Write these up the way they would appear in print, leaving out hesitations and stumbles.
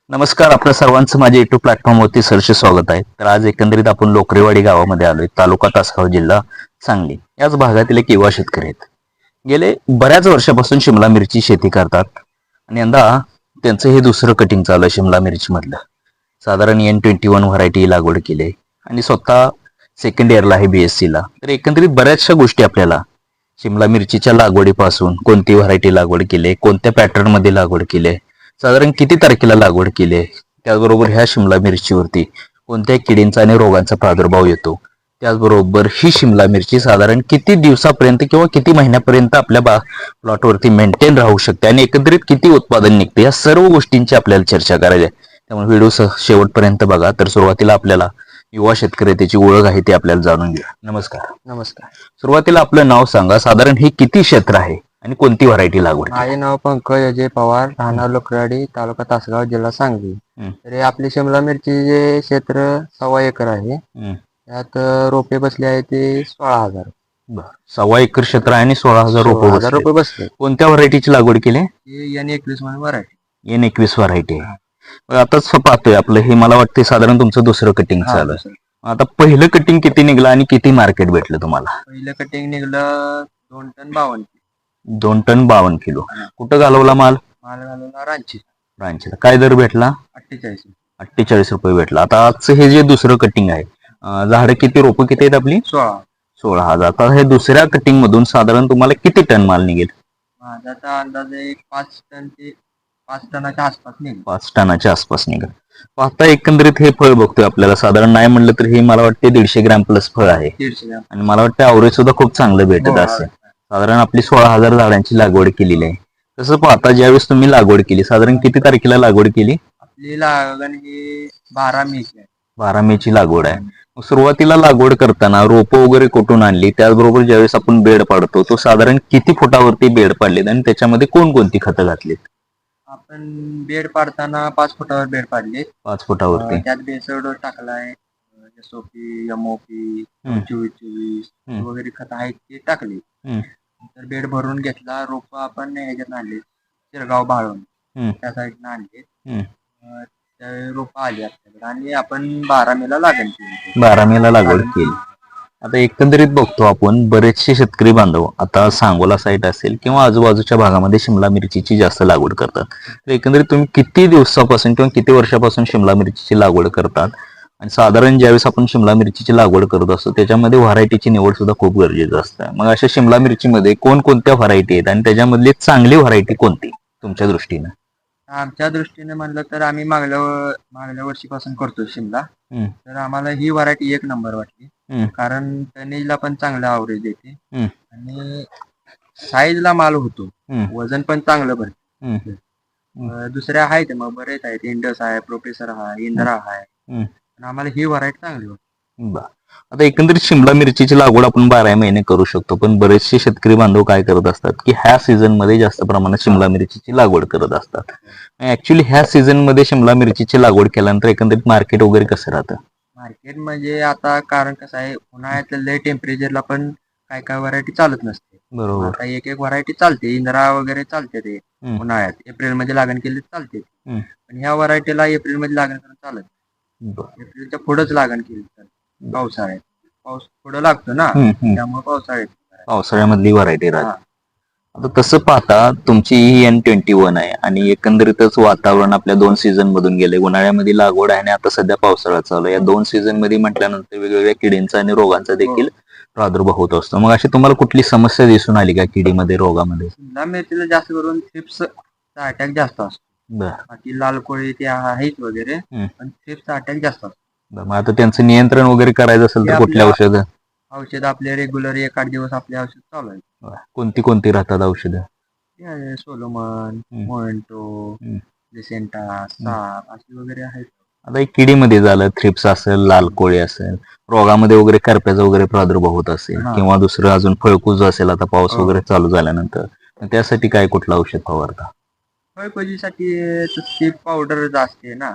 नमस्कार. आपल्या सर्वांचं माझ्या युट्यूब प्लॅटफॉर्मवरती सरसे स्वागत आहे. तर आज एकंदरीत आपण लोकरेवाडी गावामध्ये आलोय, तालुका तासगाव, जिल्हा सांगली. याच भागातील एक युवा शेतकरी आहेत. गेले बऱ्याच वर्षापासून शिमला मिरची शेती करतात आणि यंदा त्यांचं हे दुसरं कटिंग चालू आहे शिमला मिरची मधलं. साधारण N21 व्हरायटी लागवड केली आणि स्वतः सेकंड इयरला आहे BSc ला. तर एकंदरीत बऱ्याचशा गोष्टी आपल्याला शिमला मिरचीच्या लागवडीपासून कोणती व्हरायटी लागवड केली, कोणत्या पॅटर्न मध्ये लागवड केली, साधारण किती तारखेला लागवड केली, त्याचबरोबर ह्या शिमला मिरचीवरती कोणत्या किडींचा आणि रोगांचा प्रादुर्भाव येतो, त्याचबरोबर ही शिमला मिरची साधारण किती दिवसापर्यंत किंवा किती महिन्यापर्यंत आपल्या प्लॉटवरती मेंटेन राहू शकते आणि एकंदरीत किती उत्पादन निघते, या सर्व गोष्टींची आपल्याला चर्चा करायची आहे. त्यामुळे व्हिडिओ शेवटपर्यंत बघा. तर सुरुवातीला आपल्याला युवा शेतकरी त्याची ओळख आहे ती आपल्याला जाणून घ्या. नमस्कार. नमस्कार. सुरुवातीला आपलं नाव सांगा, साधारण हे किती क्षेत्र आहे आणि कोणती व्हरायटी लागवड? माझे नाव पंकज अजय पवार, राहणार लोकरेवाडी, तालुका तासगाव, जिल्हा सांगली. तर हे आपली शिमला मिरचीचे क्षेत्र 1.25 एकर आहे. त्यात रोपे बसले आहे ते 16,000. 1.25 एकर क्षेत्र आहे आणि 16,000 रोपे बसले. कोणत्या व्हरायटीची लागवड केली? N21 variety. N21 व्हरायटी आहे. आताच पाहतोय आपलं हे, मला वाटतं साधारण तुमचं दुसरं कटिंग चालू आहे. आता पहिलं कटिंग किती निघलं आणि किती मार्केट भेटलं तुम्हाला? पहिलं कटिंग निघलं 2 टन 52 किलो. 2 ton 52 kilo. कुठं घालवला माल? माल घालवला रांचीला. काय दर भेटला? 48 रुपये भेटला. आता आजचं हे जे दुसरं कटिंग आहे, झाडं किती, रोपं किती आहेत आपली? 16,000. आता हे दुसऱ्या कटिंग मधून साधारण तुम्हाला किती टन माल निघेल? माझा अंदाजे 5 टनाच्या आसपास निघेल. 5 टनाच्या आसपास निघेल. आता एकंदरीत हे फळ बघतोय आपल्याला साधारण नाही म्हणलं तर हे मला वाटते 150 ग्रॅम प्लस फळ आहे 150 ग्रॅम. आणि मला वाटतं अवरेज सुद्धा खूप चांगलं भेटत असेल. साधारण आपली 16,000 झाडांची लागवड केलेली आहे. तसं पाहता ज्यावेळेस तुम्ही लागवड केली, साधारण किती तारखेला लागवड केली? आपली लागण ही 12 मेची आहे. 12 मेची लागवड आहे. सुरुवातीला लागवड करताना रोपं वगैरे कुठून आणली, त्याचबरोबर ज्यावेळेस आपण बेड पाडतो तो साधारण किती फुटावरती बेड पाडलेत आणि त्याच्यामध्ये कोणकोणती खतं घातलीत? आपण बेड पाडताना 5 फुटावर बेड पाडले. 5 फुटावरती त्यात बेसळ डोस टाकलाय. SOP, MOP, 24 वगैरे खत आहेत ते टाकले. तर बेड भरून घेतला. रोप आपण ह्याच्यात आणले शिरगाव भाळून, त्या साईडनं आणले. रोप आली आपल्याकडे आणि आपण 12 मेला लागण केली. 12 मेला लागवड केली. आता एकंदरीत बघतो आपण बरेचसे शेतकरी बांधव आता सांगोला साईट असेल किंवा आजूबाजूच्या भागामध्ये शिमला मिरचीची जास्त लागवड करतात. तर एकंदरीत तुम्ही किती दिवसापासून किंवा किती वर्षापासून शिमला मिरचीची लागवड करतात आणि साधारण ज्यावेळेस आपण शिमला मिरचीची लागवड करत असतो त्याच्यामध्ये व्हरायटीची निवड सुद्धा खूप गरजेचं असतं. मग अशा शिमला मिरचीमध्ये कोणकोणत्या व्हरायटी आहेत आणि त्याच्यामधली चांगली व्हरायटी कोणती तुमच्या दृष्टीनं? आमच्या दृष्टीने म्हणलं तर आम्ही मागल्या वर्षीपासून करतो शिमला. तर आम्हाला ही व्हरायटी 1 नंबर वाटली. कारण टनेजला पण चांगलं ॲव्हरेज देते आणि साईजला माल होतो, वजन पण चांगलं भरते. दुसऱ्या आहेत मग बरेच आहेत, इंडस आहे, प्रोफेसर आहे, इंद्रा आहे. आम्हाला ही व्हरायटी चांगली होती. आता एकंदरीत शिमला मिरचीची लागवड आपण 12 महिने करू शकतो, पण बरेचसे शेतकरी बांधव काय करत असतात की ह्या सीझन मध्ये जास्त प्रमाणात शिमला मिरचीची लागवड करत असतात. ऍक्च्युली ह्या सीझन मध्ये शिमला मिरचीची लागवड केल्यानंतर एकंदरीत मार्केट वगैरे कसं राहतं? मार्केट म्हणजे आता कारण कसं आहे, उन्हाळ्यात लय टेम्परेचरला पण काय काय व्हरायटी चालत नसते. बरोबर. आता एक व्हरायटी चालते, इंद्रा वगैरे चालते ते उन्हाळ्यात. एप्रिल मध्ये लागण केली चालते. पण ह्या व्हरायटीला एप्रिल मध्ये लागण करून चालत. एप्रिलच्या पुढेच लागण केली चालते. पावसाळ्यात पाऊस पुढे लागतो ना, त्यामुळे पावसाळ्यामधली व्हरायटी राहते. आता तसं पाहता तुमची ही N21 आहे आणि एकंदरीतच वातावरण आपल्या 2 सीझन मधून गेले. उन्हाळ्यामध्ये लागवड आहे आणि आता सध्या पावसाळा चालू आहे. या 2 सीझन मध्ये म्हटल्यानंतर वेगवेगळ्या किडींचा आणि रोगांचा देखील प्रादुर्भाव होत असतो. मग अशी तुम्हाला कुठली समस्या दिसून आली का किडीमध्ये, रोगामध्ये? शिमला मिरचीला जास्त करून थ्रिप्सचा अटॅक जास्त असतो. बाकी लाल कोळी ते आहेत वगैरे, पण थ्रिप्सचा अटॅक जास्त असतो. मग आता त्यांचं नियंत्रण वगैरे करायचं असेल तर कुठल्या औषध आपले रेग्युलर 1-8 दिवस आपले औषध चालू आहे. कोणती राहतात औषधं? सोलोमन, मोएंटो, लिसेंटा, साप अशी वगैरे आहेत. आता एक किडीमध्ये झालं, थ्रिप्स असेल, लाल कोळी असेल, रोगामध्ये वगैरे करप्याचा वगैरे प्रादुर्भाव होत असेल किंवा दुसरं अजून फळकूज असेल आता पाऊस वगैरे चालू झाल्यानंतर, त्यासाठी काय कुठलं औषध फवारता? फळकोजीसाठी पावडर असते ना,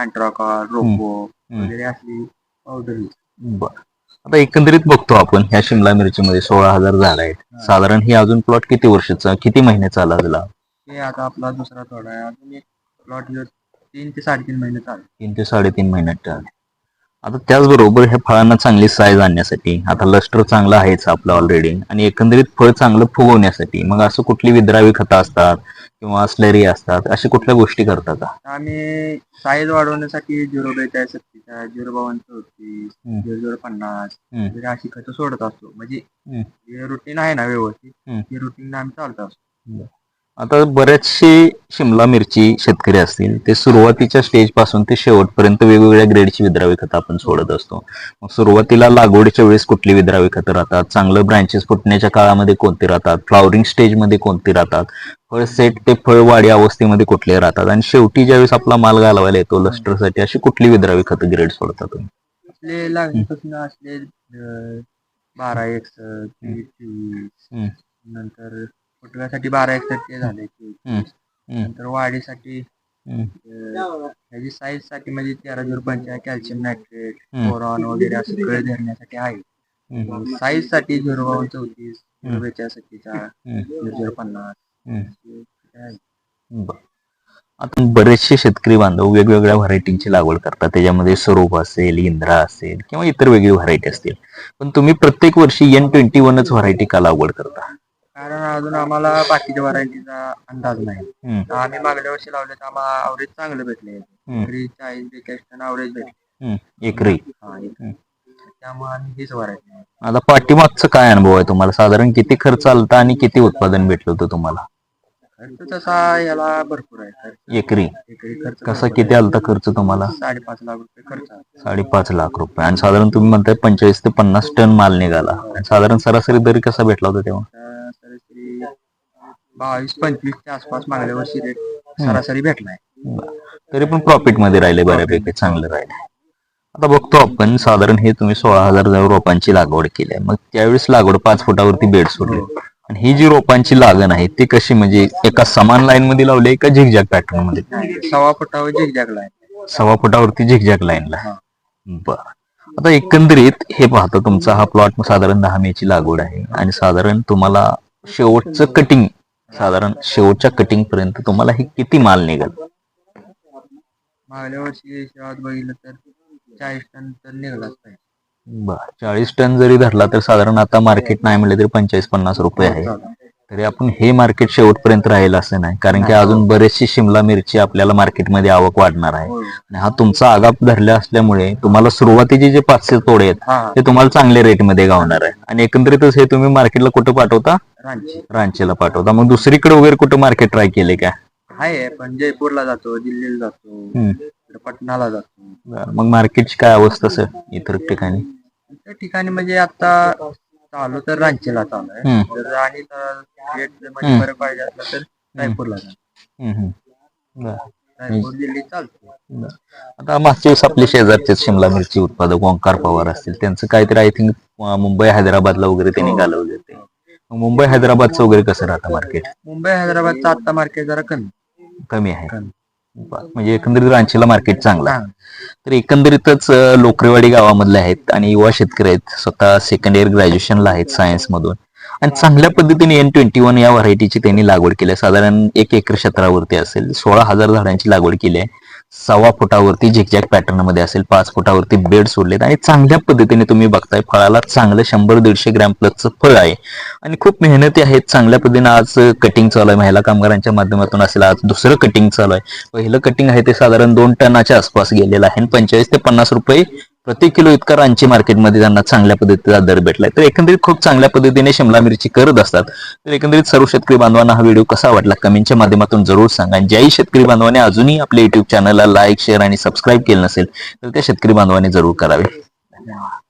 अँट्राकॉल, रोको वगैरे असली पावडर. बरं. आता एकंदरीत बघतो आपण ह्या शिमला मिरचीमध्ये 16,000 झाड आहेत. साधारण ही अजून प्लॉट किती वर्षाचा, किती महिने चालला? हे आता आपला दुसरा थोडा आहे, अजून एक प्लॉट 3 ते 3.5 महिने चालू. 3 ते 3.5 महिन्यात चालेल. आता त्याचबरोबर ह्या फळांना चांगली साईज आणण्यासाठी आता लस्टर चांगलं आहेच आपलं ऑलरेडी आणि एकंदरीत फळ चांगलं फुगवण्यासाठी मग असं कुठली विद्रावी खतं असतात किंवा स्लरी असतात अशा कुठल्या गोष्टी करतात का? आम्ही साईज वाढवण्यासाठी 042, 05234, 0050 वगैरे अशी खतं सोडत असतो. म्हणजे जे रुटीन आहे ना व्यवस्थित, ते रुटीन आम्ही चालत असतो. आता बरेचसे शिमला मिरची शेतकरी असतील ते सुरुवातीच्या स्टेज पासून ते शेवटपर्यंत वेगवेगळ्या ग्रेडची विद्रावी खतं आपण सोडत असतो. मग सुरुवातीला लागवडीच्या वेळेस कुठली विद्रावी खतं राहतात, चांगलं ब्रँचेस फुटण्याच्या काळामध्ये कोणती राहतात, फ्लॉवरिंग स्टेजमध्ये कोणती राहतात, फळ सेट ते फळ वाढी अवस्थेमध्ये कुठले राहतात आणि शेवटी ज्यावेळेस आपला माल घालवायला येतो लस्टरसाठी अशी कुठली विद्रावी खतं ग्रेड सोडतात तुम्ही? आपले लागणीपासून असले 1261, 23, नंतर फुटव्यासाठी 1261 झाले, नंतर वाढीसाठी त्याची साईज साठी म्हणजे 1305 कॅल्शियम नायट्रेट, बोरॉन वगैरे असं कळ धरण्यासाठी आहे. साईज साठी 05234, 042, 0050. आता बरेचसे शेतकरी बांधव वेगवेगळ्या व्हरायटीची लागवड करतात. त्याच्यामध्ये स्वरूप असेल, इंद्रा असेल किंवा इतर वेगळी व्हरायटी असतील. पण तुम्ही प्रत्येक वर्षी N21च व्हरायटी का लागवड करता? कारण अजून आम्हाला बाकीच्या व्हरायटीचा अंदाज नाही. आम्ही मागल्या वर्षी लावले तर आम्हाला अवरेज चांगलं भेटले. 40-42 टन अवरेज भेटले एकरी. त्यामुळे आम्ही हीच व्हरायटी. आता पाठीमागचा काय अनुभव आहे तुम्हाला? साधारण किती खर्च आलता आणि किती उत्पादन भेटलं होतं तुम्हाला? खर्च तसा याला भरपूर आहे. एकरी खर्च कसा किती आलता खर्च तुम्हाला? 5.5 लाख रुपये खर्च. 5.5 लाख रुपये. आणि साधारण तुम्ही म्हणताय 45 ते 50 टन माल निघाला. आणि साधारण सरासरी दर कसा भेटला होता तेव्हा? सरासरी 22-25 च्या आसपास मागल्या वर्षी रेट सरासरी भेटलाय. तरी पण प्रॉफिट मध्ये राहिले, बऱ्यापैकी चांगलं राहिले. आता बघतो आपण साधारण हे तुम्ही 16,000 रोपांची लागवड केली आहे. मग त्यावेळेस लागवड 5 फुटावरती बेड सोडले आणि ही जी रोपांची लागण आहे ती कशी, म्हणजे एका समान लाईन मध्ये लावली का झिगझॅग पॅटर्न मध्ये? 1.25 फुटावर झिगझॅग लाईन. 1.25 फुटावरती झिगझॅग लाईनला. बर. आता एकंदरीत हे पाहतो तुमचा हा प्लॉट साधारण 10 मेची लागवड आहे आणि साधारण तुम्हाला शेवटचं कटिंग, साधारण शेवटच्या कटिंग पर्यंत तुम्हाला हे किती माल निघाल? मागल्या वर्षी शेवट बघितलं तर 40 टन तर निघालाच पाहिजे. बर. 40 टन जरी धरला तर साधारण आता मार्केट नाही म्हणलं तरी 45-50 रुपये आहे. तरी आपण हे मार्केट शेवटपर्यंत राहील असं नाही, कारण की अजून बरेचशी शिमला मिरची आपल्याला मार्केटमध्ये आवक वाढणार आहे. आणि हा तुमचा आगाप धरला असल्यामुळे तुम्हाला सुरुवातीचे जे 500 तोडे आहेत ते तुम्हाला चांगले रेटमध्ये गावणार आहे. आणि एकंदरीतच हे तुम्ही मार्केटला कुठं पाठवता? रांचीला पाठवता. मग दुसरीकडे वगैरे कुठं मार्केट ट्राय केले का? आहे, पण जयपूरला जातो, दिल्लीला जातो, पटनाला जातो. मग मार्केटची काय अवस्था सर इतर ठिकाणी? त्या ठिकाणी म्हणजे आता चालू तर रांचीला चालू आहे. जर आणि रेट मध्ये फरक पाहिजे असला तर रायपूरला जातो. रायपूर दिल्ली चालतो. आता मागच्या वेळेस आपले शेजारचे शिमला मिरची उत्पादक ओंकार पवार असतील, त्यांचं काहीतरी आय थिंक मुंबई हैदराबादला वगैरे त्यांनी घालवले होते. मुंबई हैदराबादचं वगैरे कसं राहतं मार्केट? मुंबई हैदराबादचं आता मार्केट जरा कमी आहे. म्हणजे एकंदरीत रांचीला मार्केट चांगलं आहे. तर एकंदरीतच लोकरेवाडी गावामधले आहेत आणि युवा शेतकरी आहेत, स्वतः सेकंड इयर ग्रॅज्युएशनला आहेत सायन्स मधून आणि चांगल्या पद्धतीने N21 या व्हरायटीची त्यांनी लागवड केली आहे. साधारण 1 एकर क्षेत्रावरती असेल, 16,000 झाडांची लागवड केली आहे. 1.25 फुटावरती झिगझॅग पॅटर्न मध्ये असेल, 5 फुटावरती बेड सोडलेत आणि चांगल्या पद्धतीने तुम्ही बघताय फळाला चांगलं 100-150 ग्रॅम प्लसचं फळ आहे आणि खूप मेहनती आहेत. चांगल्या पद्धतीने आज कटिंग चालू आहे, महिला कामगारांच्या माध्यमातून असेल, आज दुसरं कटिंग चालू आहे. पहिलं कटिंग आहे ते साधारण 2 टनाच्या आसपास गेलेलं आहे. 45 ते 50 रुपये प्रति किलो इतका रांची मार्केटमध्ये त्यांना चांगल्या पद्धतीचा दर भेटलाय. तर एकंदरीत खूप चांगल्या पद्धतीने शिमला मिरची करत असतात. तर एकंदरीत सर्व शेतकरी बांधवांना हा व्हिडिओ कसा वाटला कमेंटच्या माध्यमातून जरूर सांगा. ज्याही शेतकरी बांधवांनी अजूनही आपल्या युट्यूब चॅनलला लाईक, शेअर आणि सबस्क्राईब केलं नसेल तर त्या शेतकरी बांधवांनी जरूर करावे. धन्यवाद.